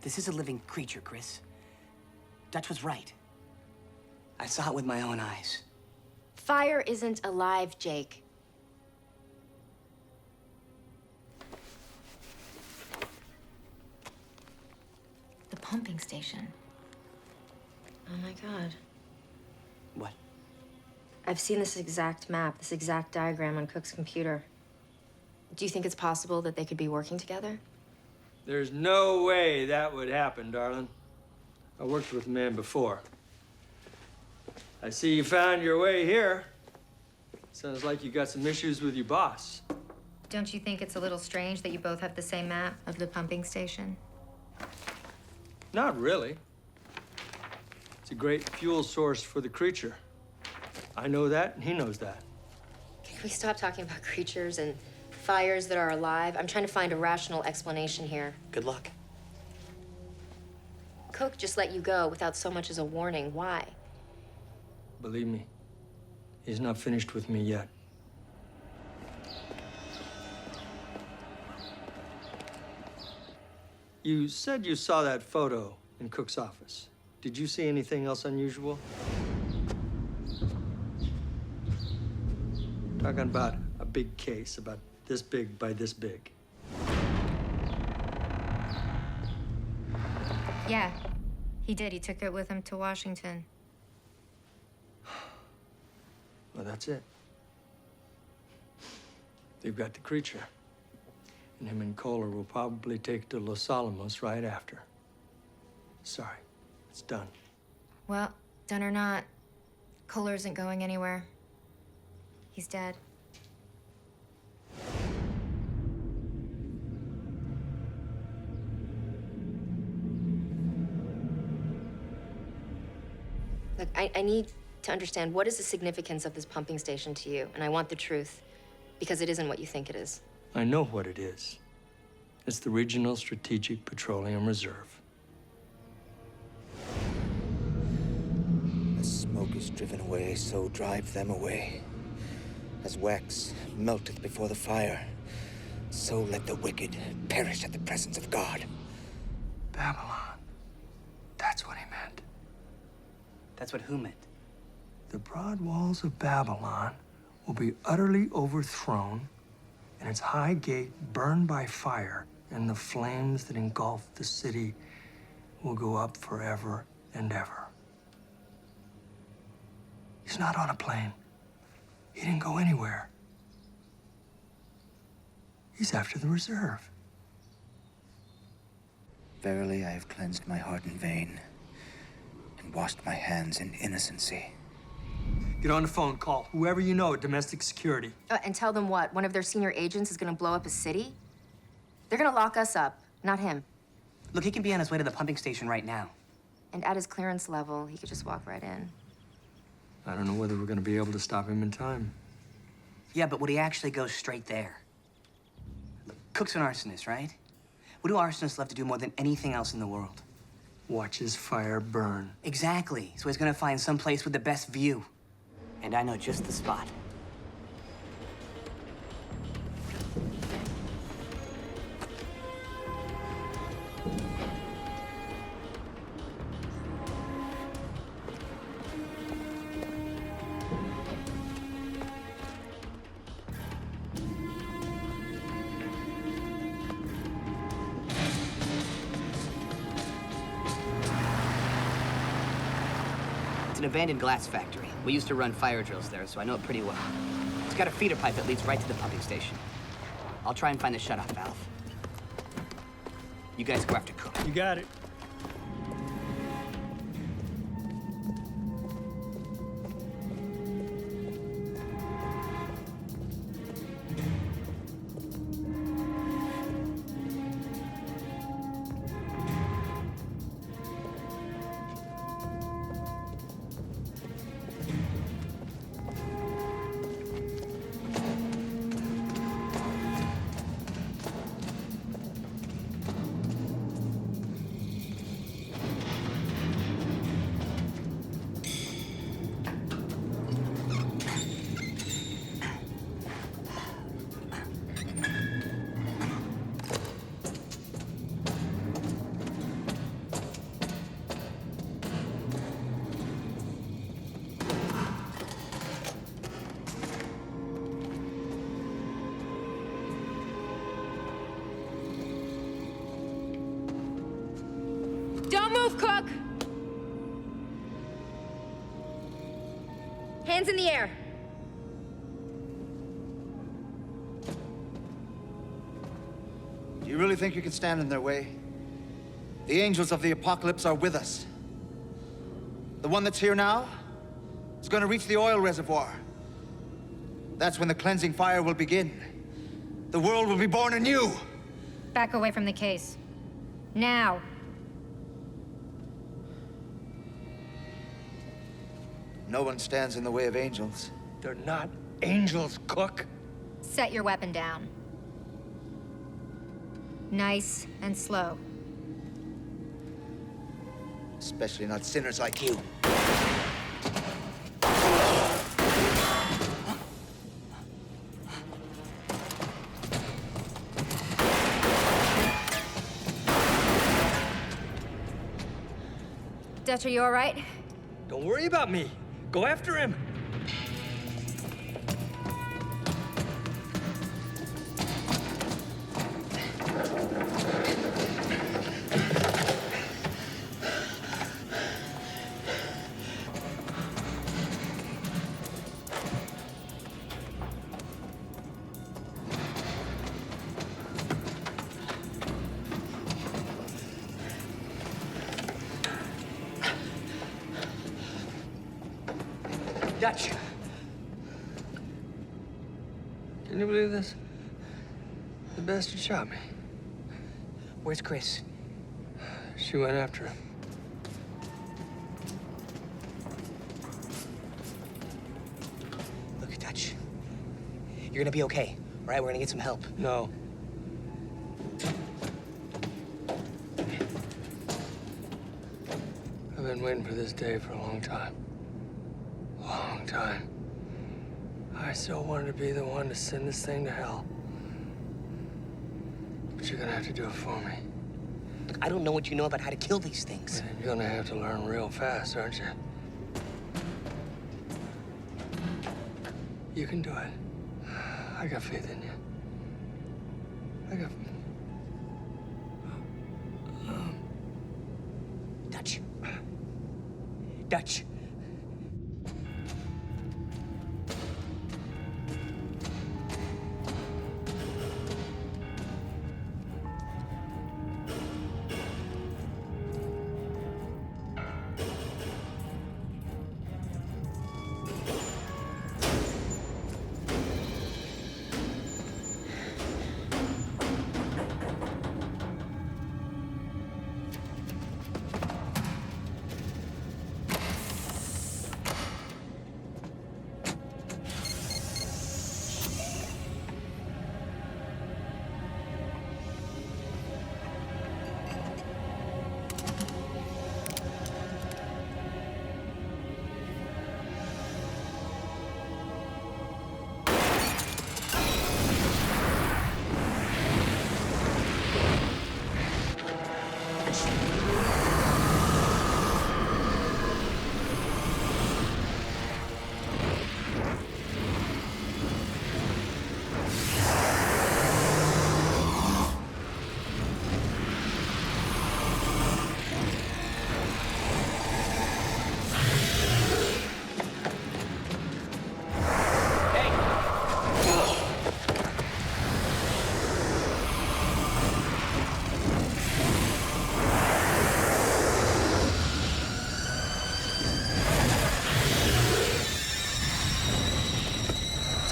This is a living creature, Chris. Dutch was right. I saw it with my own eyes. Fire isn't alive, Jake. The pumping station. Oh my God. What? I've seen this exact map, this exact diagram on Cook's computer. Do you think it's possible that they could be working together? There's no way that would happen, darling. I worked with a man before. I see you found your way here. Sounds like you got some issues with your boss. Don't you think it's a little strange that you both have the same map of the pumping station? Not really. It's a great fuel source for the creature. I know that, and he knows that. Can we stop talking about creatures and fires that are alive? I'm trying to find a rational explanation here. Good luck. Cook just let you go without so much as a warning. Why? Believe me, he's not finished with me yet. You said you saw that photo in Cook's office. Did you see anything else unusual? Talking about a big case, about this big by this big. Yeah, he did. He took it with him to Washington. Well, that's it. They've got the creature. And him and Kohler will probably take to Los Alamos right after. Sorry, it's done. Well, done or not, Kohler isn't going anywhere. He's dead. Look, I need to understand, what is the significance of this pumping station to you? And I want the truth, because it isn't what you think it is. I know what it is. It's the Regional Strategic Petroleum Reserve. As smoke is driven away, so drive them away. As wax melteth before the fire, so let the wicked perish at the presence of God. Babylon. That's what he meant. That's what who meant? The broad walls of Babylon will be utterly overthrown and its high gate burned by fire, and the flames that engulf the city will go up forever and ever. He's not on a plane. He didn't go anywhere. He's after the reserve. Verily, I have cleansed my heart in vain and washed my hands in innocency. Get on the phone, call whoever you know at domestic security. And tell them what? One of their senior agents is gonna blow up a city? They're gonna lock us up, not him. Look, he can be on his way to the pumping station right now. And at his clearance level, he could just walk right in. I don't know whether we're gonna be able to stop him in time. Yeah, but would he actually go straight there? Look, Cook's an arsonist, right? What do arsonists love to do more than anything else in the world? Watch his fire burn. Exactly. So he's gonna find some place with the best view. And I know just the spot. It's an abandoned glass factory. We used to run fire drills there, so I know it pretty well. It's got a feeder pipe that leads right to the pumping station. I'll try and find the shutoff valve. You guys go after Cook. You got it. Don't move, Cook! Hands in the air. Do you really think you can stand in their way? The angels of the apocalypse are with us. The one that's here now is going to reach the oil reservoir. That's when the cleansing fire will begin. The world will be born anew. Back away from the case. Now. No one stands in the way of angels. They're not angels, Cook. Set your weapon down. Nice and slow. Especially not sinners like you. Dutch, are you all right? Don't worry about me. Go after him. Dutch. Can you believe this? The bastard shot me. Where's Chris? She went after him. Look, Dutch. You're gonna be okay, all right? We're gonna get some help. No. I've been waiting for this day for a long time. Long time. I so wanted to be the one to send this thing to hell. But you're gonna have to do it for me. Look, I don't know what you know about how to kill these things. And you're gonna have to learn real fast, aren't you? You can do it. I got faith in you. I got... Dutch. Dutch.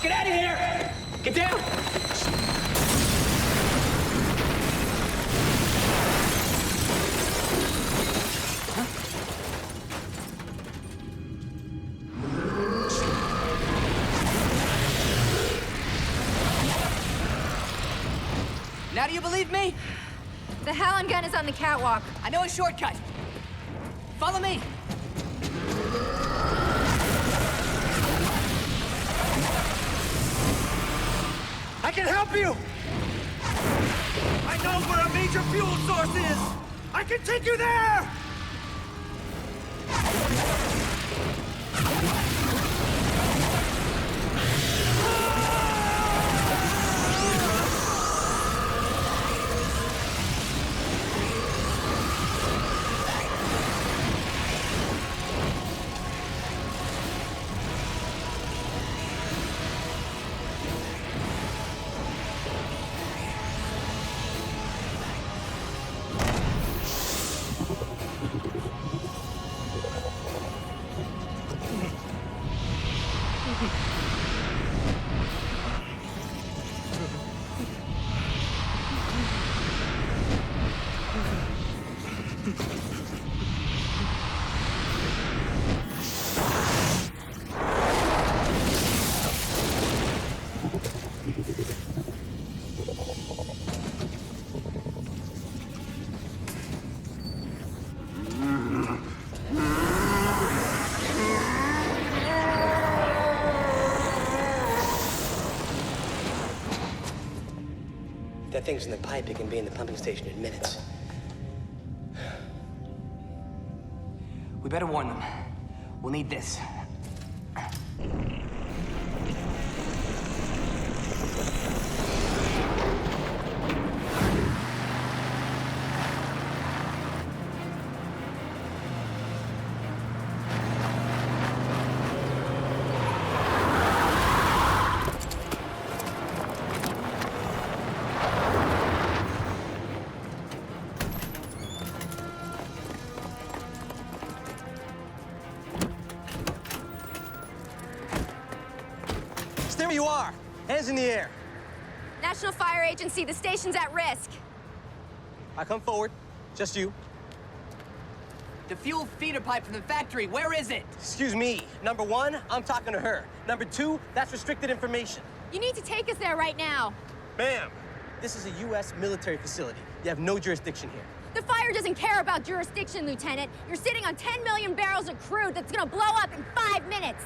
Get out of here! Get down! Now do you believe me? The Halon gun is on the catwalk. I know a shortcut. Follow me. I can help you! I know where a major fuel source is! I can take you there! If that thing's in the pipe, it can be in the pumping station in minutes. We better warn them. We'll need this. Stay where you are. Hands in the air. National Fire Agency, the station's at risk. I come forward. Just you. The fuel feeder pipe from the factory, where is it? Excuse me. Number one, I'm talking to her. Number two, that's restricted information. You need to take us there right now. Ma'am, this is a U.S. military facility. You have no jurisdiction here. The fire doesn't care about jurisdiction, Lieutenant. You're sitting on 10 million barrels of crude that's gonna blow up in 5 minutes.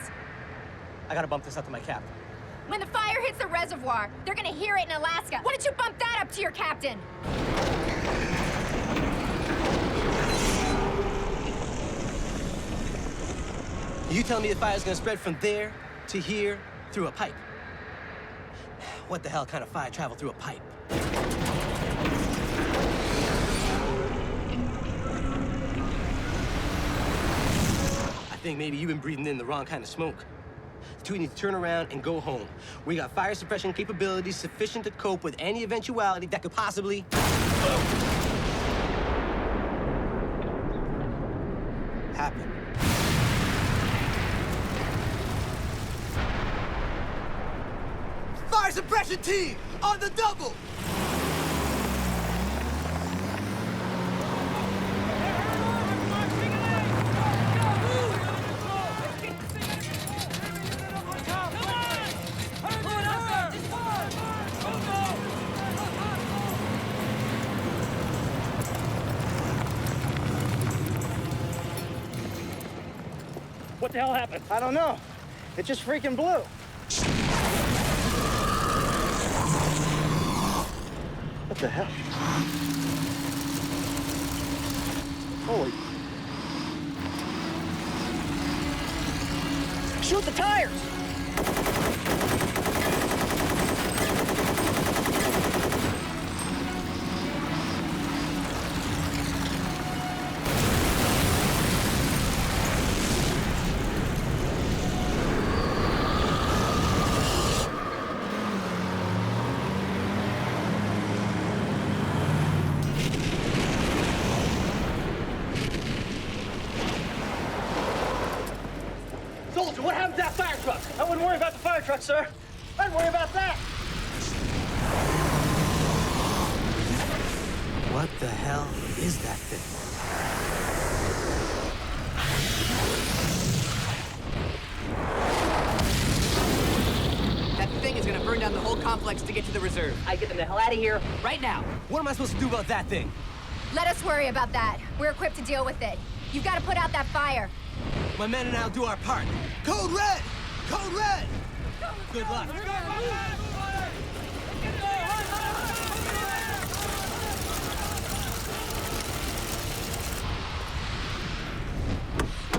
I gotta bump this up to my captain. When the fire hits the reservoir, they're gonna hear it in Alaska. Why don't you bump that up to your captain? You telling me the fire's gonna spread from there to here through a pipe? What the hell kind of fire traveled through a pipe? I think maybe you've been breathing in the wrong kind of smoke. The two of you need to turn around and go home. We got fire suppression capabilities sufficient to cope with any eventuality that could possibly happen. Fire suppression team, on the double! What the hell happened? I don't know. It just freaking blew. What the hell? Holy. Shoot the tires! Soldier, what happened to that fire truck? I wouldn't worry about the fire truck, sir. I'd worry about that. What the hell is that thing? That thing is gonna burn down the whole complex to get to the reserve. I get them the hell out of here right now. What am I supposed to do about that thing? Let us worry about that. We're equipped to deal with it. You've got to put out that fire. My men and I'll do our part. Code red! Code red! Good luck.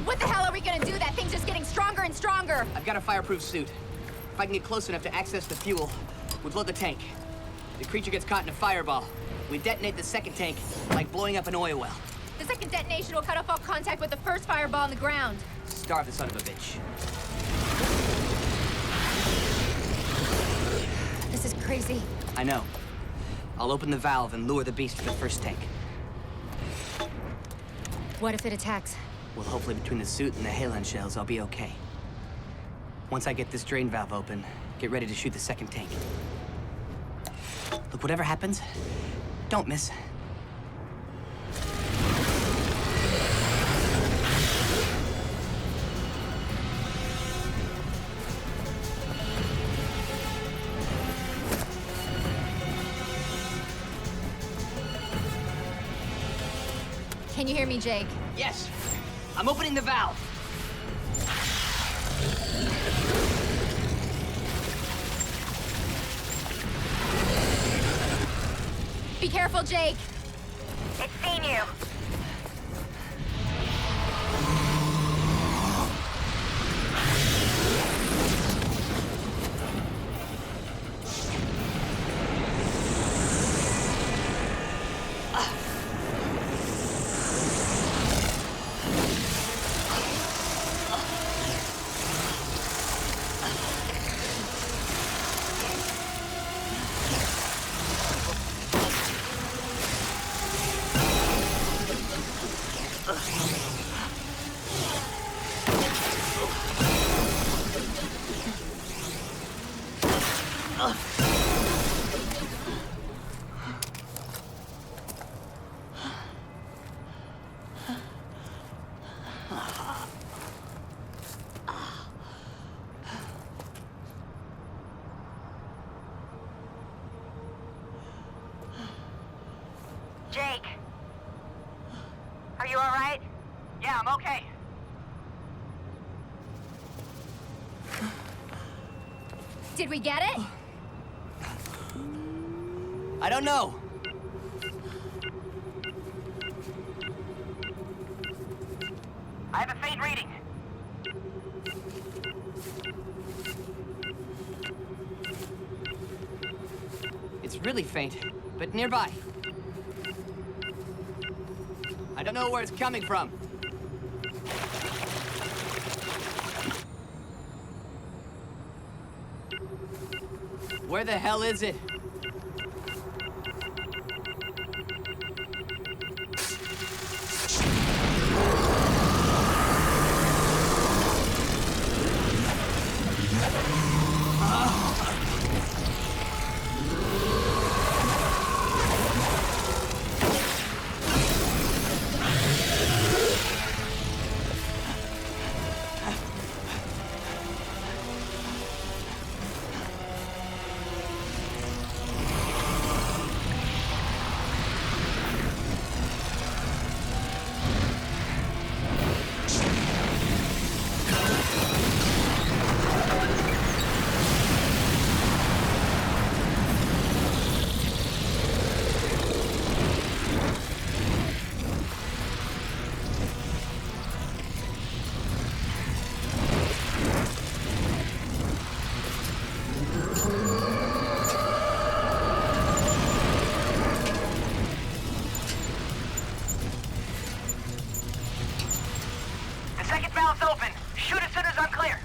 What the hell are we gonna do? That thing's just getting stronger and stronger. I've got a fireproof suit. If I can get close enough to access the fuel, we'll load the tank. The creature gets caught in a fireball. We detonate the second tank like blowing up an oil well. The second detonation will cut off all contact with the first fireball on the ground. Starve the son of a bitch. This is crazy. I know. I'll open the valve and lure the beast to the first tank. What if it attacks? Well, hopefully between the suit and the halon shells, I'll be okay. Once I get this drain valve open, get ready to shoot the second tank. Look, whatever happens, don't miss. Can you hear me, Jake? Yes, I'm opening the valve. Be careful, Jake. It's seen you. Jake. Are you all right? Yeah, I'm okay. Did we get it? I don't know. I have a faint reading. It's really faint, but nearby. I don't know where it's coming from. Where the hell is it? The second valve's open. Shoot as soon as I'm clear.